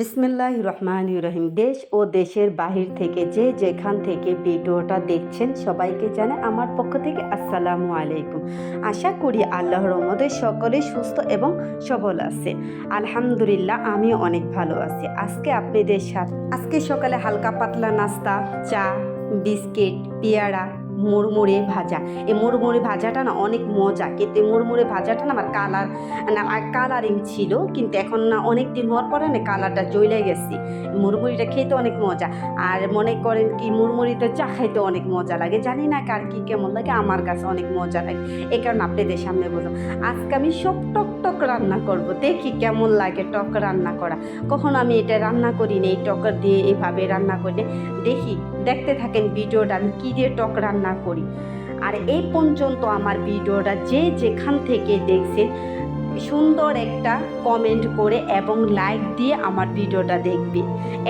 বিসমিল্লাহির রহমানির রহিম। দেশ ও দেশের বাহির থেকে যে যেখান থেকে ভিডিওটা দেখছেন সবাইকে জানাই আমার পক্ষ থেকে আসসালামু আলাইকুম। আশা করি আল্লাহর রহমতে সকলে সুস্থ এবং সবল আছে। আলহামদুলিল্লাহ আমি অনেক ভালো আছি। আজকে সকালে হালকা পাতলা নাস্তা, চা, বিস্কিট, পেয়ারা, মুড়মুড়ে ভাজা। এই মুড়মুড়ে ভাজাটা না অনেক মজা, কিন্তু এই মুড়মুড়ে ভাজাটা না আমার কালারিং ছিল, কিন্তু এখন না অনেক দিন হওয়ার পরে না কালারটা জ্বলে গেছে। মুড়মুড়িটা খেতে অনেক মজা, আর মনে করেন কি মুড়মুড়িতে চা খাইতে অনেক মজা লাগে। জানি না কার কি কেমন লাগে, আমার কাছে অনেক মজা লাগে। এই কারণে আপনাদের সামনে বললাম আজকে আমি সব টক টক রান্না করব, দেখি কেমন লাগে টক রান্না করা। কখনো আমি এটা রান্না করিনি, এই টক দিয়ে এভাবে রান্না করে দেখি। দেখতে থাকেন ভিডিওটা আমি কী দিয়ে টক রান্না করি। আর এই পর্যন্ত আমার ভিডিওটা যে যেখান থেকে দেখছেন সুন্দর একটা কমেন্ট করে এবং লাইক দিয়ে আমার ভিডিওটা দেখবে।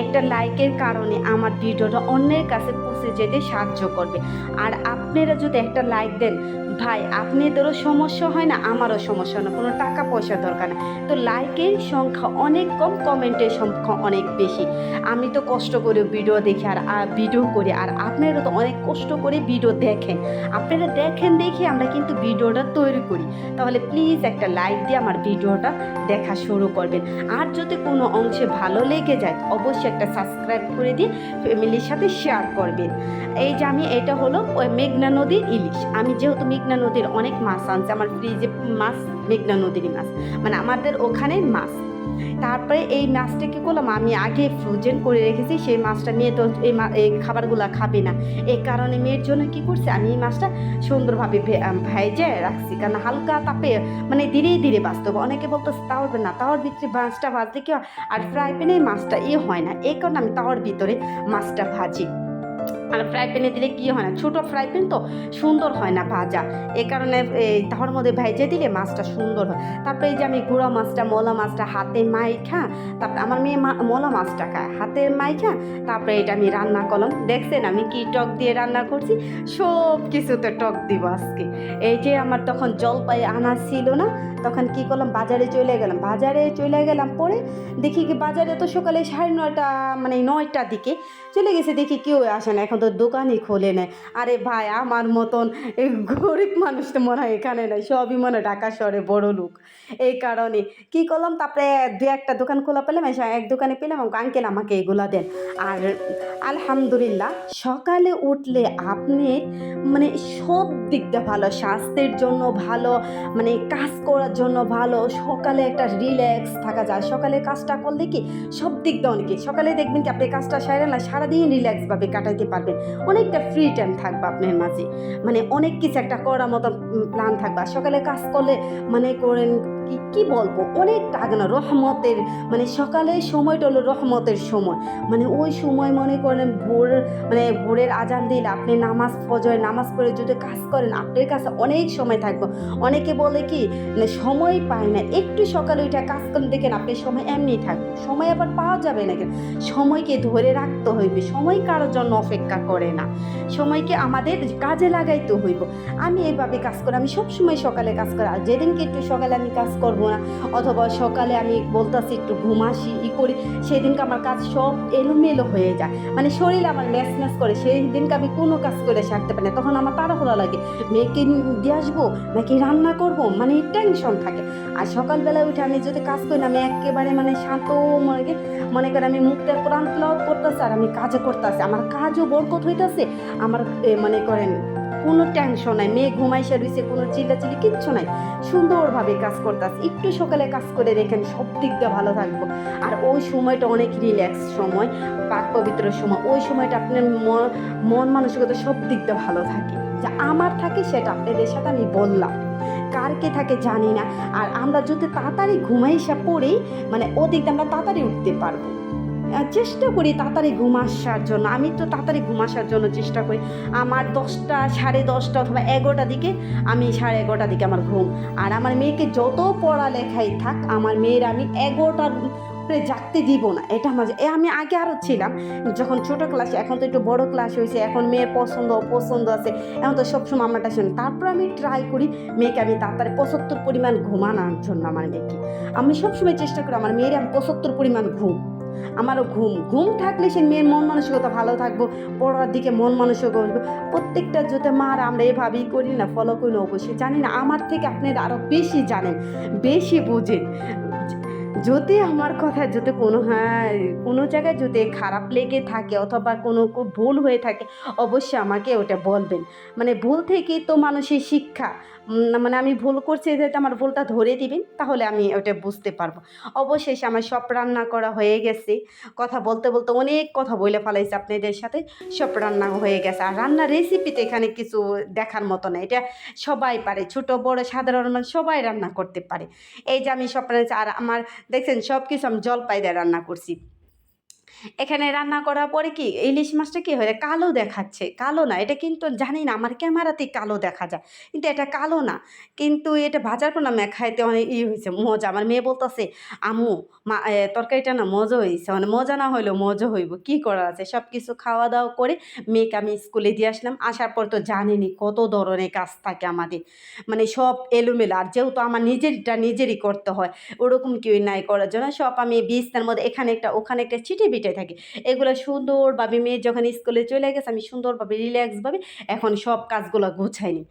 একটা লাইকের কারণে আমার ভিডিওটা অন্যের কাছে পৌঁছে যেতে সাহায্য করবে। আর আপনারা যদি একটা লাইক দেন, ভাই আপনাদেরও সমস্যা হয় না, আমারও সমস্যা হয় না, কোনো টাকা পয়সা দরকার না। তো লাইকের সংখ্যা অনেক কম, কমেন্টের সংখ্যা অনেক বেশি। আমি তো কষ্ট করে ভিডিও দেখি আর ভিডিও করি, আর আপনারা তো অনেক কষ্ট করে ভিডিও দেখেন। আপনারা দেখেন দেখে আমরা কিন্তু ভিডিওটা তৈরি করি। তাহলে প্লিজ একটা লাইক দিয়ে আমার ভিডিওটা দেখা শুরু করবেন। আর যদি কোনো অংশে ভালো লেগে যায় অবশ্যই একটা সাবস্ক্রাইব করে দিয়ে ফ্যামিলির সাথে শেয়ার করবেন। এই যে এটা হলো ওই মেঘনা নদীর ইলিশ। আমি যেহেতু মেঘনা নদীর অনেক মাছ আনছি, আমার ফ্রিজে মাছ মেঘনা নদীর মাছ, মানে আমাদের ওখানে মাছ। তারপরে এই মাছটা কী করলাম, আমি আগে ফ্রোজেন করে রেখেছি। সেই মাছটা মেয়ে তো এই খাবারগুলো খাবে না, এই কারণে মেয়ের জন্য কী করছি, আমি এই মাছটা সুন্দরভাবে ভেজে রাখছি। কারণ হালকা তাপে মানে ধীরে ধীরে ভাজতে হবে। অনেকে বলতো তাওয়ার না, তাওয়ার ভিতরে মাছটা ভাজতে কি হয়, আর ফ্রাই প্যানে মাছটা হয় না। এই কারণে আমি তাওয়ার ভিতরে মাছটা ভাজি। আর ফ্রাই প্যানে দিলে কী হয় না, ছোটো ফ্রাই প্যান তো সুন্দর হয় না ভাজা, এ কারণে তাওয়ার মধ্যে ভেজে দিলে মাছটা সুন্দর হয়। তারপরে এই যে আমি গুঁড়া মাছটা, মলা মাছটা হাতে মাইখা, তারপরে আমার মেয়ে মলা মাছটা খায় হাতে মাইখা, তারপরে এটা আমি রান্না করলাম। দেখছেন আমি কি টক দিয়ে রান্না করছি, সব কিছুতে টক দিব আজকে। এই যে আমার তখন জলপাই আনা ছিল না, তখন কি করলাম, বাজারে চলে গেলাম পরে দেখি কি বাজারে তো সকালে 9:30 মানে 9টার দিকে চলে গেছে, দেখি কেউ আসে না, এখন তো দোকানই খোলে নেয়। আরে ভাই আমার মতন এই গরিব মানুষ তো মনে হয় এখানে নেই, সবই মনে হয় ঢাকা শহরে বড় লোক। এই কারণে কী করলাম, তারপরে 2-1টা দোকান খোলা পেলাম, এক দোকানে পেলাম, আঙ্কেল আমাকে এগুলা দেন। আর আলহামদুলিল্লাহ সকালে উঠলে আপনি মানে সব দিক দিয়ে ভালো, স্বাস্থ্যের জন্য ভালো, মানে কাজ করার জন্য ভালো। সকালে একটা রিল্যাক্স থাকা যায়, সকালে কাজটা করলে কি সব দিক দিয়ে অনেকে সকালে দেখবেন কি আপনি কাজটা সারা না সারাদিন রিল্যাক্সভাবে কাটাইতে পারবেন। অনেকটা ফ্রি টাইম থাকবে আপনার মাঝে, মানে অনেক কিছু একটা করার মতো প্ল্যান থাকবে। আর সকালে কাজ করলে মনে করেন কি বলবো, অনেকটা আগে না রহমতের, মানে সকালের সময়টা হলো রহমতের সময়। মানে ওই সময় মনে করেন ভোরের আজান দিলে আপনি ফজরের নামাজ পড়ে যদি কাজ করেন আপনার কাছে অনেক সময় থাকবে। অনেকে বলে কি সময় পায় না, একটু সকালে উঠে কাজ করেন, দেখেন আপনি সময় এমনি থাকবে, সময় আবার পাওয়া যাবে না। কেন সময়কে ধরে রাখতে হইবে, সময় কারোর জন্য অপেক্ষা করে না, সময়কে আমাদের কাজে লাগাইতে হইব। আমি এইভাবে কাজ করি, আমি সবসময় সকালে কাজ করি। আর যেদিনকে একটু সকালে আমি কাজ করবো না, অথবা সকালে আমি বলতেছি একটু ঘুমাসি করি, সেই দিনকে আমার কাজ সব এলোমেলো হয়ে যায়, মানে শরীর আমার ম্যাচ করে, সেই দিনকে আমি কোনো কাজ করে সারতে পারি না। তখন আমার তাড়াহুড়া লাগে, মেয়েকে দিয়ে আসবো নাকি রান্না করব, মানে টেনশন থাকে। আর সকালবেলা উঠে আমি যদি কাজ করি না, আমি একেবারে মানে শান্ত মনে করে আমি মুখটা কোরআন তেলাওয়াত করতেছি আর আমি কাজও করতেছি, আমার কাজও বরকত হইতেছে। আমার মনে করেন কোনো টেনশন নাই, মেয়ে ঘুমাইসা রয়েছে, কোনো চিল্লাচিল্লি কিচ্ছু নাই, সুন্দরভাবে কাজ করতেছে। একটু সকালে কাজ করে রেখেন, সব দিক দিয়ে ভালো থাকবো। আর ওই সময়টা অনেক রিল্যাক্স সময়, পাক পবিত্র সময়, ওই সময়টা আপনার মন মানসিকতা সব দিক দিয়ে ভালো থাকে। যা আমার থাকে সেটা আপনাদের সাথে আমি বললাম, কার কে থাকে জানি না। আর আমরা যদি তাড়াতাড়ি ঘুমাইসা পড়ি, মানে ওদিক দিয়ে আমরা তাড়াতাড়ি উঠতে পারবো। চেষ্টা করি তাড়াতাড়ি ঘুম আসার জন্য, আমি তো তাড়াতাড়ি ঘুম আসার জন্য চেষ্টা করি। আমার 10টা 10:30 অথবা 11টার দিকে, আমি 11:30টার দিকে আমার ঘুম। আর আমার মেয়েকে যত পড়ালেখাই থাক, আমার মেয়ের আমি 11টার জাগতে দিব না, এটা আমি আগে আরও ছিলাম যখন ছোটো ক্লাসে, এখন তো একটু বড় ক্লাস হয়েছে, এখন মেয়ের পছন্দ আছে, এখন তো সবসময় আমারটা শুনি। তারপর আমি ট্রাই করি মেয়েকে আমি তাড়াতাড়ি 75 পরিমাণ ঘুমানোর জন্য। আমার মেয়েকে আমি সবসময় চেষ্টা করি আমার মেয়ের আমি 75 পরিমাণ ঘুম আমারও ঘুম থাকলে সে মেয়ের মন মানসিকতা ভালো থাকবো, পড়ার দিকে মন মানসিকতা বসবো। প্রত্যেকটা যদি মার আমরা এভাবেই করি না, ফলো করি না, অবশ্যই জানি না আমার থেকে আপনারা আরও বেশি জানেন, বেশি বোঝেন। যদি আমার কথা যদি কোনো জায়গায় যদি খারাপ লেগে থাকে অথবা কোনো ভুল হয়ে থাকে, অবশ্যই আমাকে ওটা বলবেন। মানে ভুল থেকেই তো মানুষের শিক্ষা। মানে আমি ভুল করছি যাতে আমার ভুলটা ধরে দিবেন, তাহলে আমি ওটা বুঝতে পারবো। অবশেষে আমার সব রান্না করা হয়ে গেছে। কথা বলতে বলতে অনেক কথা বলে ফেলাইছি আপনাদের সাথে। সব রান্না হয়ে গেছে। আর রান্নার রেসিপিতে এখানে কিছু দেখার মতো না। এটা সবাই পারে, ছোট বড় সাধারণ মানুষ সবাই রান্না করতে পারে। এই যে আমি সব রান্না, আর আমার দেখছেন সব কিছু আমি জলপাই দিয়ে রান্না করছি। এখানে রান্না করার পরে কি ইলিশ মাছটা কি হয়ে কালো দেখাচ্ছে, কালো না, এটা কিন্তু জানি না আমার ক্যামেরাতেই কালো দেখা যায়, কিন্তু এটা কালো না। কিন্তু এটা ভাজার পর না খাইতে অনেক হয়েছে মজা। আমার মেয়ে বলতেছে, আম্মু তরকারিটা না মজা হয়েছে, মানে মজা না হইলেও মজা হইব, কি করার আছে। সব কিছু খাওয়া দাওয়া করে মেয়েকে আমি স্কুলে দিয়ে আসলাম। আসার পর তো জানিনি কত ধরনের কাজ থাকে আমাদের, মানে সব এলোমেলো। আর যেহেতু আমার নিজেরই করতে হয়, ওরকম কেউ নাই করার জন্য। সব আমি বিছনার মধ্যে এখানে একটা ওখানে একটা ছিটে বিটে থাকি। এগুলো সুন্দরভাবে মেয়ে যখন স্কুলে চলে গেছে আমি সুন্দরভাবে রিল্যাক্সভাবে এখন সব কাজগুলো গোছাইনি।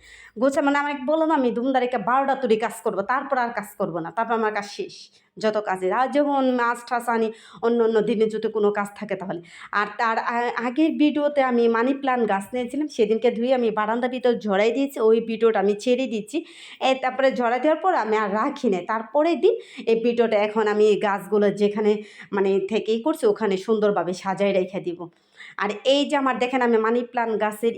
মানে আমাকে বলো না, আমি ধুমধারাকে 12টা তৈরি কাজ করবো, তারপর আর কাজ করবো না, তারপর আমার কাজ শেষ। যত কাজের আর যখন মাছ ঠাস আনি, অন্য অন্য দিনে যদি কোনো কাজ থাকে তাহলে। আর তার আগের ভিডিওতে আমি মানি প্লান্ট গাছ নিয়েছিলাম, সেদিনকে ধুয়ে আমি বারান্দা ভিতর ঝরাই দিয়েছি, ওই ভিডিওটা আমি ছেড়ে দিচ্ছি। তারপরে ঝরাই দেওয়ার পর আমি আর রাখি না, তারপরের দিন এই ভিডিওটা এখন আমি গাছগুলো যেখানে মানে থেকেই করছি ওখানে সুন্দরভাবে সাজায় রেখে দিব। আর এই যে আমার দেখেন আমি মানি প্লান্ট গাছের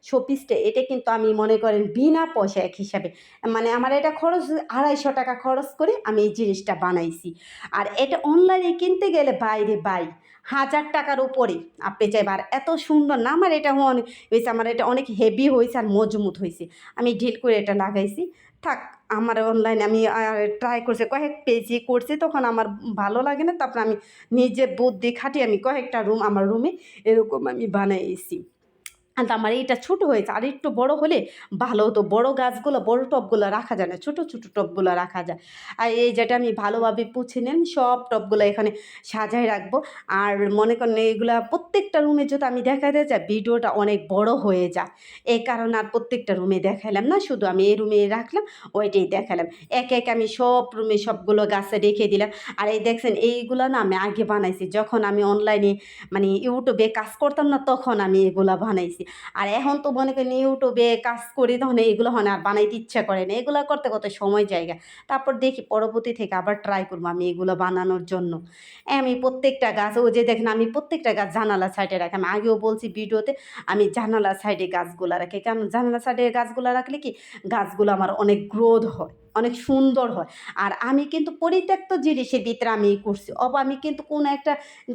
শোপিসটা, এটা কিন্তু আমি মনে করেন বিনা পয়সা এক হিসাবে, মানে আমার এটা খরচ 250 টাকা খরচ করে আমি এই জিনিসটা বানাইছি। আর এটা অনলাইনে কিনতে গেলে বাইরে 1000 টাকার উপরে আপনি চাইবেন। আর এত সুন্দর না, আমার এটা অনেক হয়েছে, আমার এটা অনেক হেভি হয়েছে আর মজবুত হয়েছে। আমি ঢিল করে এটা লাগাইছি। থাক, আমার অনলাইনে আমি ট্রাই করছি, কয়েক পেজই করছি, তখন আমার ভালো লাগে না, তারপর আমি নিজে বুদ্ধি খাটিয়ে আমি কয়েকটা আমার রুমে এরকম আমি বানাইছি। আর আমার এইটা ছোট হয়েছে, আর একটু বড় হলে ভালো হতো। বড় গাছগুলো বড় টবগুলো রাখা যায় না, ছোট ছোট টবগুলো রাখা যায়। আর এই যেটা আমি ভালোভাবে পুছে নেন, সব টবগুলো এখানে সাজায় রাখবো। আর মনে করেন এইগুলা প্রত্যেকটা রুমে যদি আমি দেখাতে যাই ভিডিওটা অনেক বড় হয়ে যায়, এই কারণে আর প্রত্যেকটা রুমে দেখাইলাম না, শুধু আমি এই রুমে রাখলাম, ওইটাই দেখালাম। এক এক আমি সব রুমে সবগুলো গাছে রেখে দিলাম। আর এই দেখছেন এইগুলো না আমি আগে বানাইছি, যখন আমি অনলাইনে মানে ইউটিউবে কাজ করতাম না তখন আমি এগুলা বানাইছি। আর এখন তো মনে করেন ইউটিউবে কাজ করি তখন এগুলো হয় না, আর বানাইতে ইচ্ছা করে না, এগুলো করতে কত সময় জায়গা। তারপর দেখি পরবর্তী থেকে আবার ট্রাই করবো আমি এগুলো বানানোর জন্য। আমি প্রত্যেকটা গাছ, ও যে দেখেন আমি প্রত্যেকটা গাছ জানালা সাইডে রাখি। আমি আগেও বলছি ভিডিওতে, আমি জানালা সাইডে গাছগুলো রাখি, কারণ জানালা সাইডে গাছগুলো রাখলে কি গাছগুলো আমার অনেক গ্রোথ হয়, অনেক সুন্দর হয়। আর আমি কিন্তু পরিত্যক্ত জিনিসের ভিতরে আমি করছি, আমি কিন্তু কোনো একটা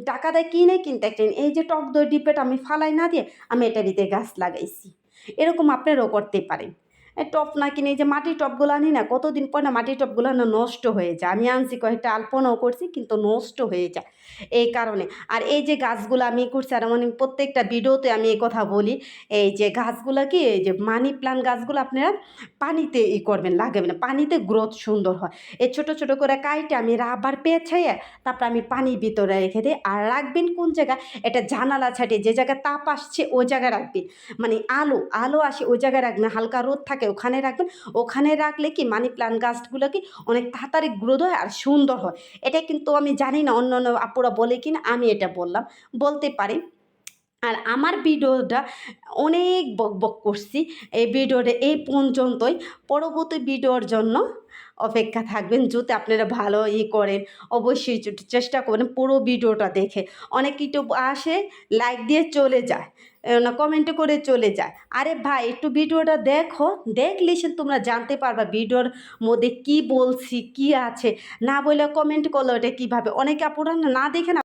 টাকা দিয়ে কিনে কিনতে একটা এই যে টক দই ডিব্বাটা আমি ফালাই না দিয়ে আমি এটার ভিতরে গাছ লাগাইছি। এরকম আপনারাও করতে পারেন। টব না কিনে এই যে মাটির টবগুলো আনি না, কতদিন পর না মাটির টবগুলো না নষ্ট হয়ে যায়। আমি আনছি কয়েকটা আলপনাও করছি কিন্তু নষ্ট হয়ে যায় এই কারণে। আর এই যে গাছগুলো আমি করছি, আর মানে প্রত্যেকটা ভিডিওতে আমি এই কথা বলি, এই যে গাছগুলো কি এই যে মানি প্লান্ট গাছগুলো আপনারা পানিতে করবেন, লাগাবেন না, পানিতে গ্রোথ সুন্দর হয়। এই ছোটো ছোটো করে কাইটে আমি রাবার পেঁচাইয়া তারপর আমি পানির ভিতরে রেখে দিই। আর রাখবেন কোন জায়গায়, এটা জানালা ছাড়িয়ে যে জায়গায় তাপ আসছে ওই জায়গায় রাখবেন, মানে আলো আসে ওই জায়গায় রাখবেন, হালকা রোদ থাকে ওখানে রাখবেন। ওখানে রাখলে কি মানি প্লান্ট গাছগুলো কি অনেক তাড়াতাড়ি গ্রোথ হয় আর সুন্দর হয়। এটা কিন্তু আমি জানি না অন্য অন্য আপুরা বলে কিনা, আমি এটা বললাম, বলতে পারি। আর আমার ভিডিওটা অনেক বক করছি, এই ভিডিওটা এই পর্যন্তই। পরবর্তী ভিডিওর জন্য অপেক্ষা থাকবেন। যদি আপনারা ভালো করেন অবশ্যই চেষ্টা করবেন পুরো ভিডিওটা দেখে। অনেক ইউটিউব আসে লাইক দিয়ে চলে যায়, না কমেন্ট করে চলে যায়। আরে ভাই একটু ভিডিওটা দেখো, দেখলে সে তোমরা জানতে পারবা ভিডিওর মধ্যে কি বলছি কি আছে। না বলে কমেন্ট করলো এটা কীভাবে, অনেকে আপুরা না দেখে না